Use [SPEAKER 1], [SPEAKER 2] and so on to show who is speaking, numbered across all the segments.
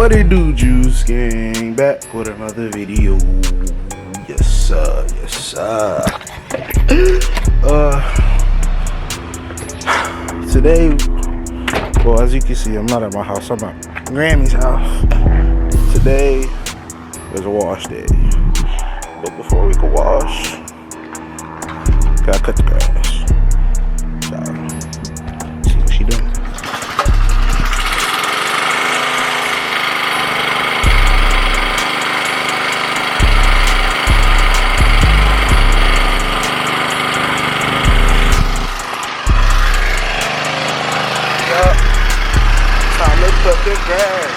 [SPEAKER 1] What it do, Juice Gang? Back with another video. Yes sir, yes sir. Today, well, as you can see, I'm not at my house, I'm at Grammy's house. Today is a wash day. But before we can wash, gotta cut the grass. So, see what she doing. Time to cut the grass.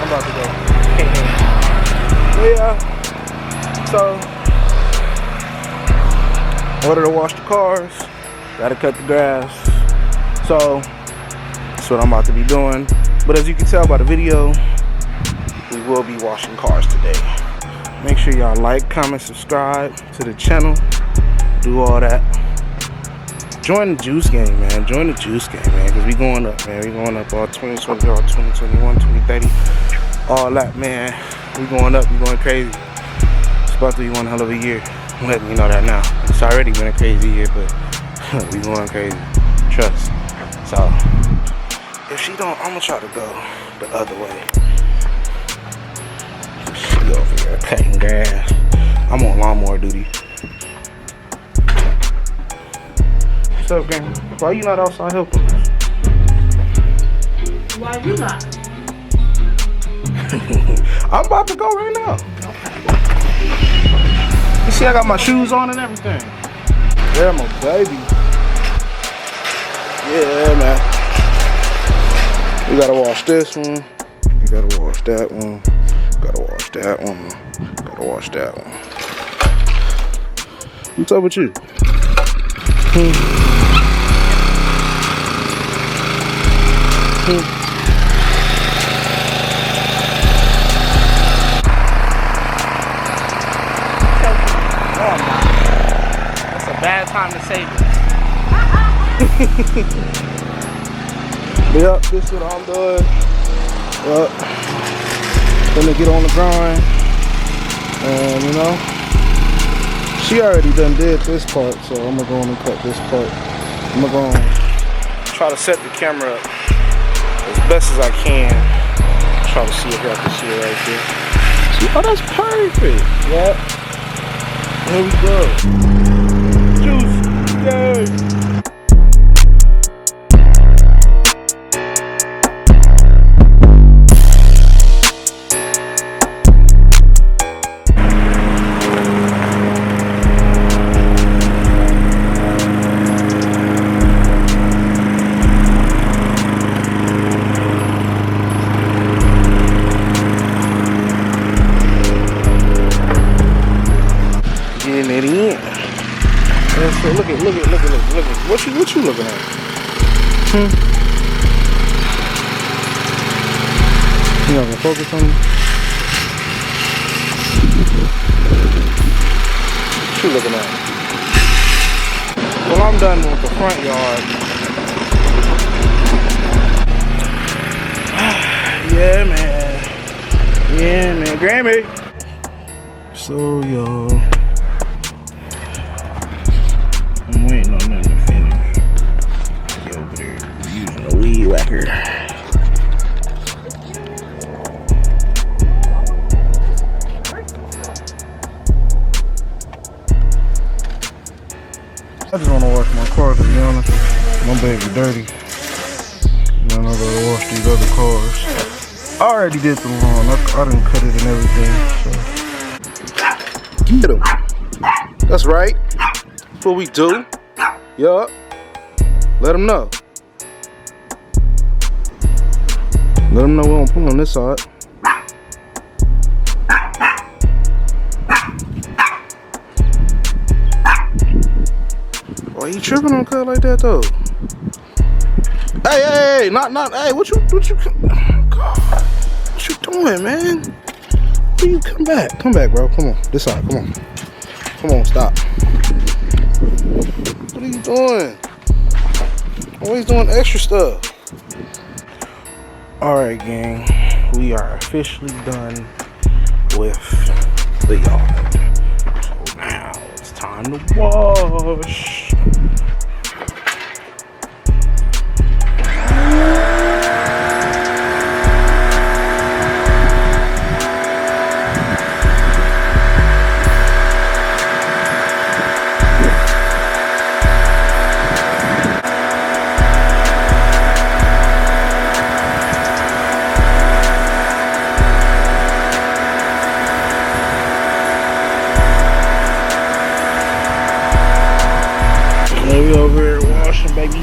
[SPEAKER 1] I'm about to go. Yeah. So, in order to wash the cars, gotta cut the grass. So, that's what I'm about to be doing. But as you can tell by the video, we will be washing cars today. Make sure y'all like, comment, subscribe to the channel. Do all that. Join the Juice Gang, man. Join the Juice Gang, man. Because we going up, man. We going up all 2020, all 2021, 2030. All that, man. We going up. We going crazy. It's about to be one hell of a year. I'm letting you know that now. It's already been a crazy year, but we going crazy. Trust. So, if she don't, I'm going to try to go the other way. She over here cutting grass. I'm on lawnmower duty. What's up, gang? Why you not outside helping us?
[SPEAKER 2] Why you not?
[SPEAKER 1] I'm about to go right now. You see I got my shoes on and everything. Yeah, my baby. Yeah, man. We gotta wash this one. You gotta wash that one. Gotta wash that one. Gotta wash that one. What's up with you? That's a bad time to say this. Yep, this is what I'm doing. Yep. Gonna get on the grind. And you know, she already done did this part, so I'm gonna go on and cut this part. I'm gonna go on try to set the camera up as best as I can. Try to see if y'all can see it right there. See, oh, that's perfect. Yep. Here we go. Juice Gang. Getting it in. Yeah, so look at. What you looking at? You not gonna focus on me? What you looking at? Well, I'm done with the front yard. Yeah, man. Grammy. So, y'all. I'm waiting on them to finish. Get over there using a weed whacker. I just want to wash my car, to be honest. My baby dirty. And then I gotta wash these other cars. I already did the lawn. I done cut it and everything. So. Get him. That's right. That's what we do. Yup. Let them know. Let them know we don't pull on this side. Why you tripping on cut like that though? Hey, not, hey, what you doing, man? What you come back? Come back, bro. Come on. This side. Come on. Come on, stop. What are you doing? Always doing extra stuff. Alright, gang. We are officially done with the yard. So now it's time to wash. We over here washing, baby.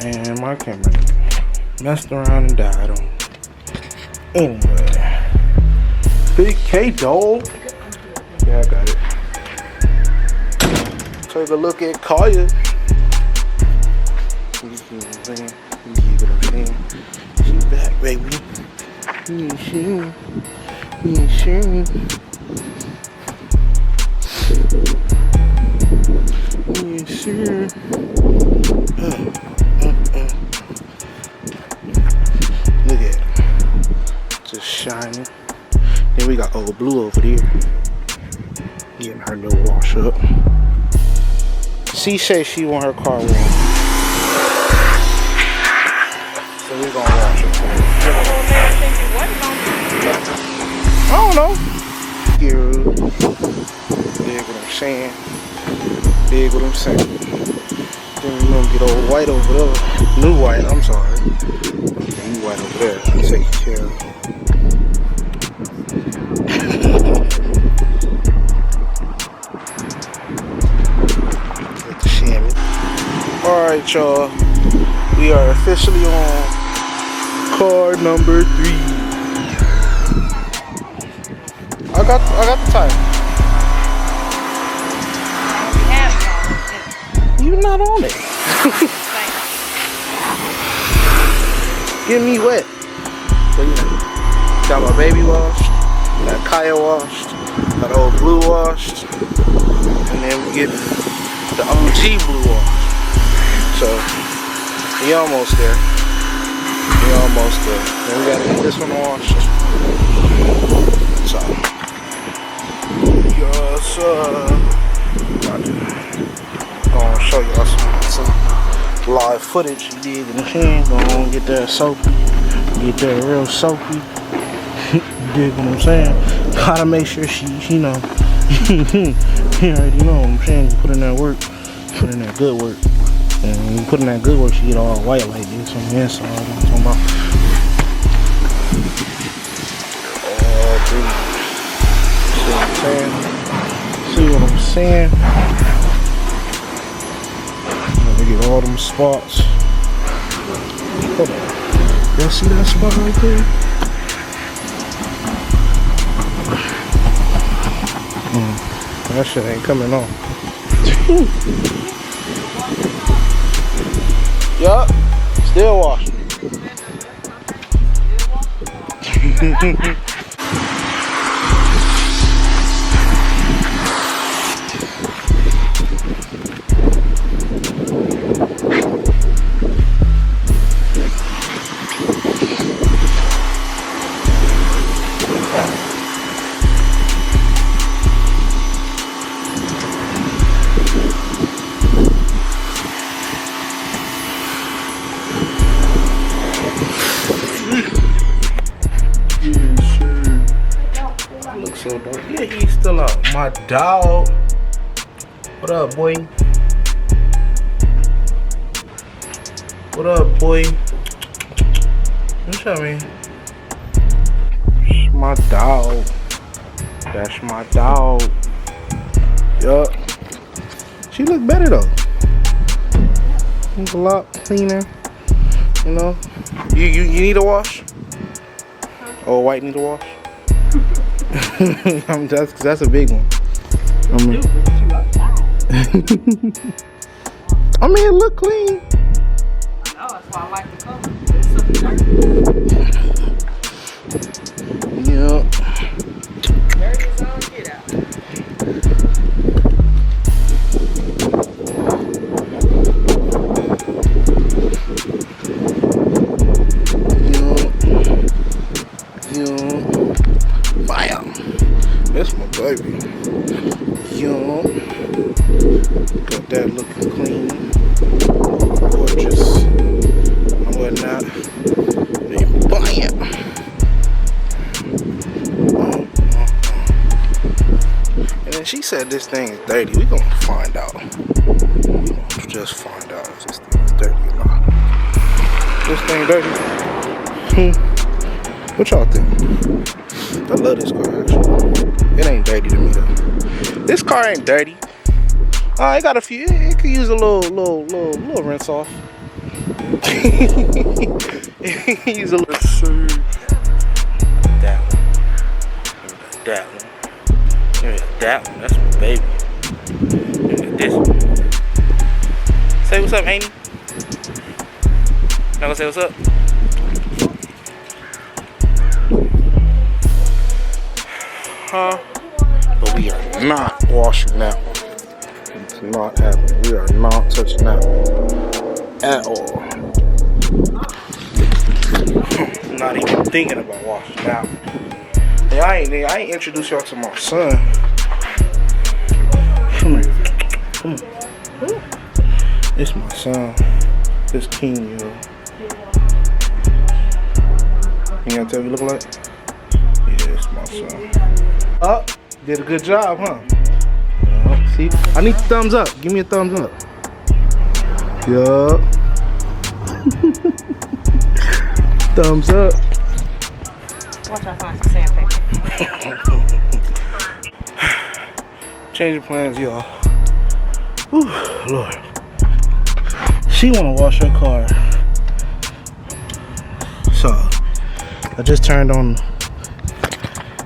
[SPEAKER 1] Man, my camera messed around and died on. Anyway, Big K dog. Yeah, I got it. Take a look at Kaya. You see what I'm saying? You see what I'm saying? She's back, baby. You ain't sure. You ain't sure. You ain't sure. Look at it. Just shining. Then we got old Blue over there. Getting her little wash up. She says she want her car washed. So we gonna wash it. I don't know. You dig what I'm saying? Dig what I'm saying? Then we gonna get old white over there. New white, I'm sorry. New white over there. Take care of. Get the chamois. Alright, y'all. We are officially on car number 3. I got the tire. You not on it. Get me wet. Got my baby washed, got Kaya washed, got old Blue washed, and then we get the OG Blue washed. So we almost there. We almost there. Then we gotta get this one washed. So yes, gonna show y'all some live footage. You dig what I'm saying? Gonna get that soapy, get that real soapy. You dig what I'm saying? Gotta make sure she know. You already know what I'm saying. You put in that work, put in that good work. And when you put in that good work, she get all white like this on the inside. You know what I'm talking about? See what I'm saying? Let me get all them spots. Hold on. Y'all see that spot right there? That shit ain't coming off. Yup. Still washing. My dog. What up, boy? What up, boy? What's up, man? That's my dog. That's my dog. Yup. She look better though. She's a lot cleaner. You know. You need a wash? Oh, white need a wash? That's a big one. I mean, it look clean.
[SPEAKER 2] I know, that's why I like the color. It's so dirty.
[SPEAKER 1] Yeah.
[SPEAKER 2] Dirty as all get out.
[SPEAKER 1] Bam. That's my baby. Yo. Got that looking clean. Gorgeous. And whatnot. And bam. And then she said this thing is dirty. We gonna find out. We gonna just find out if this thing is dirty or not. This thing dirty? What y'all think? I love this car actually. It ain't dirty to me though. This car ain't dirty. It got a few. It could use a little rinse off. Use a little surge. That one. That one. Give me that one. That's my baby. Give me this one. Say what's up, Annie. Not gonna say what's up. But we are not washing that one. It's not happening. We are not touching that one at all. I'm not even thinking about washing that one. Hey, I ain't introduced y'all to my son. Come here. Come on. It's my son. This King, yo. You gotta tell me what you look like? Yeah, it's my son. Oh, did a good job, huh? See, I need thumbs up. Give me a thumbs up. Yup. Thumbs up.
[SPEAKER 2] Watch out, find some sandpaper.
[SPEAKER 1] Changing plans, y'all. Whew, Lord. She wanna wash her car. So, I just turned on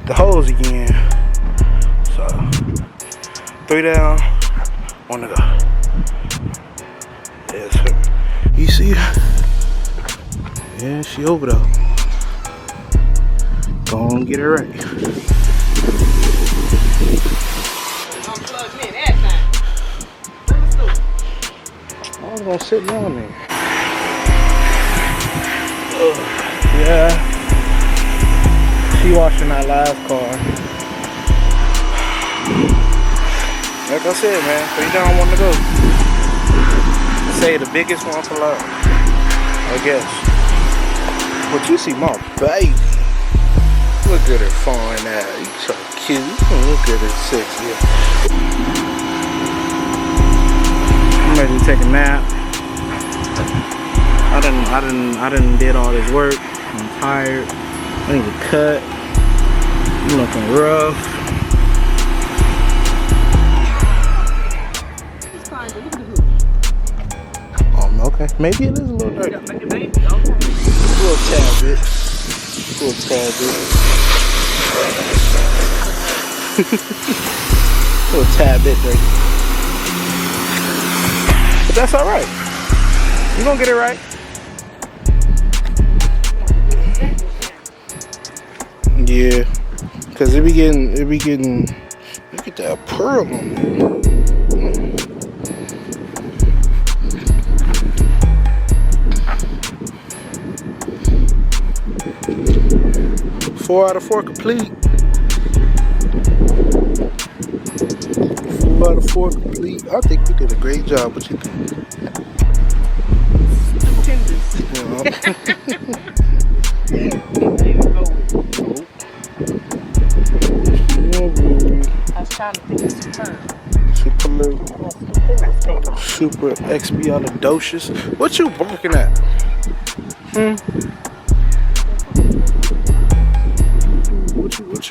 [SPEAKER 1] the hose again. So 3 down, 1 to go. Yes, sir. You see her? Yeah, she over there. Go on, get her right.
[SPEAKER 2] Unplug me that time. Bring us through.
[SPEAKER 1] I was gonna sit down there. Yeah. She washing that last car. Like I said, man, 3 down, 1 to go. Say the biggest one for love, I guess. But you see my baby. Look at her fine ass. You so cute. Look at her sexy. I'm ready to take a nap. I done did all this work. I'm tired. I need to cut. You looking rough.
[SPEAKER 2] It's fine, but look at the hood.
[SPEAKER 1] Okay. Maybe it is a little dirty.
[SPEAKER 2] You got baby? Okay.
[SPEAKER 1] A little tad bit. A little tad bit. A little tad bit dirty. But that's alright. You gonna get it right. Yeah. Cause it be getting, look at that pearl on it. 4 out of 4 complete. 4 out of 4 complete. I think we did a great job. What you think?
[SPEAKER 2] trying to think of superb.
[SPEAKER 1] Superb.
[SPEAKER 2] That's stupendous thing.
[SPEAKER 1] Super expialidocious. What you barking at?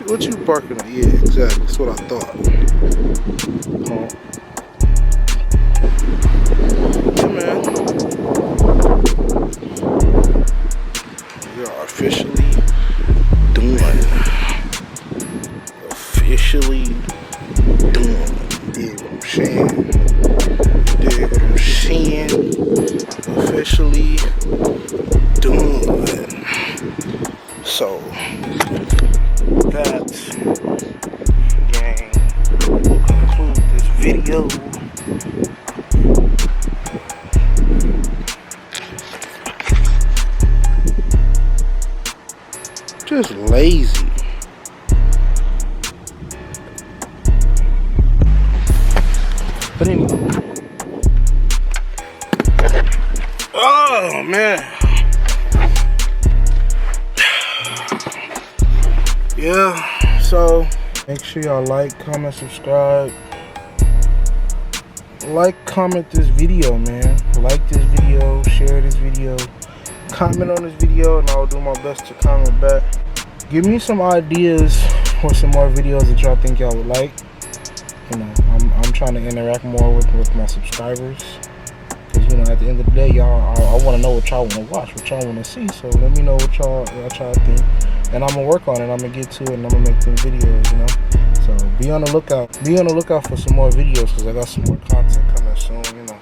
[SPEAKER 1] What you barking at? Yeah, exactly. That's what I thought. Oh. Yeah, man. We are officially done. Officially done. Dig what I'm saying? Dig what I'm saying? Officially done. So that, gang, will conclude this video. Just lazy. But anyway. Oh man. Yeah, so make sure y'all like, comment, subscribe. Like, comment this video, man. Like this video, share this video, comment on this video, and I'll do my best to comment back. Give me some ideas for some more videos that y'all think y'all would like. You know, I'm trying to interact more with my subscribers. Cause you know, at the end of the day, y'all, I want to know what y'all want to watch, what y'all want to see. So let me know what y'all think, and I'm gonna work on it. I'm gonna get to it, and I'm gonna make them videos. You know, so be on the lookout. Be on the lookout for some more videos, cause I got some more content coming soon. You know,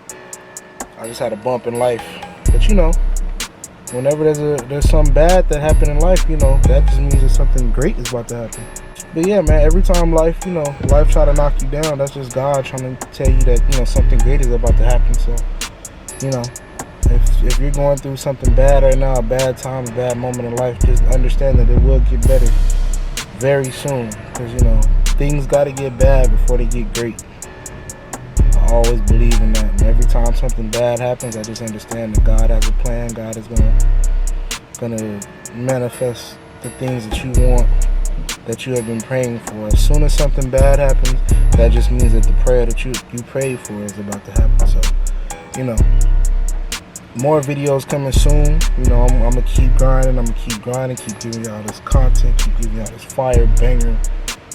[SPEAKER 1] I just had a bump in life, but you know, whenever there's something bad that happened in life, you know, that just means that something great is about to happen. But yeah, man, every time life try to knock you down, that's just God trying to tell you that, you know, something great is about to happen. So, you know, if you're going through something bad right now, a bad time, a bad moment in life, just understand that it will get better very soon. Because, you know, things got to get bad before they get great. I always believe in that. And every time something bad happens, I just understand that God has a plan. God is gonna manifest the things that you want, that you have been praying for. As soon as something bad happens, that just means that the prayer that you prayed for is about to happen. So, you know, more videos coming soon. You know, I'm gonna keep grinding. keep giving y'all this content, keep giving y'all this fire banger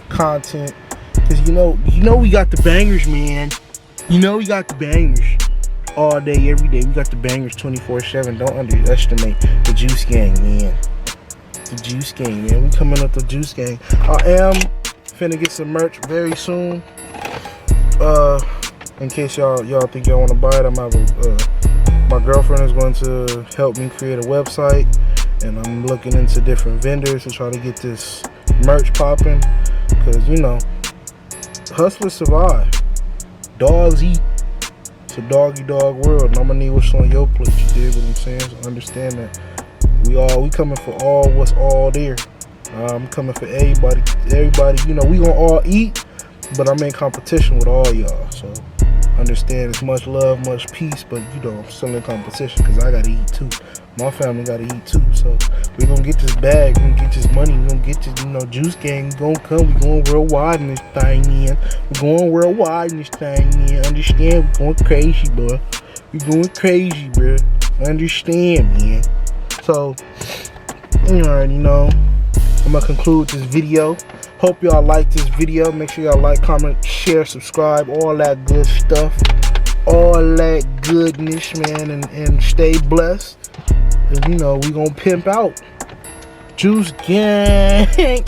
[SPEAKER 1] content. Cause you know we got the bangers, man. You know we got the bangers all day, every day. We got the bangers 24/7. Don't underestimate the Juice Gang, man. The Juice Gang, man. We coming up the Juice Gang. I am finna get some merch very soon. In case y'all think y'all want to buy it, my girlfriend is going to help me create a website, and I'm looking into different vendors to try to get this merch popping. Cause you know, hustlers survive, dogs eat. It's a doggy dog world, and I'm gonna need what's on your plate. You dig what I'm saying? So understand that we coming for all what's all there. I'm coming for everybody. You know, we gonna all eat, but I'm in competition with all y'all. So understand, it's much love, much peace, but you know, I'm still in competition because I gotta eat too. My family gotta eat too. So we're gonna get this bag, we're gonna get this money, we're gonna get this, you know, Juice Gang. We're gonna come, we're going worldwide in this thing, man. We're going worldwide in this thing, man. Understand, we're going crazy, bro. We're going crazy, bro. Understand, man. So, you already know, I'm gonna conclude this video. Hope y'all like this video. Make sure y'all like, comment, share, subscribe, all that good stuff, all that goodness, man, and stay blessed. And you know, we gonna pimp out. Juice Gang.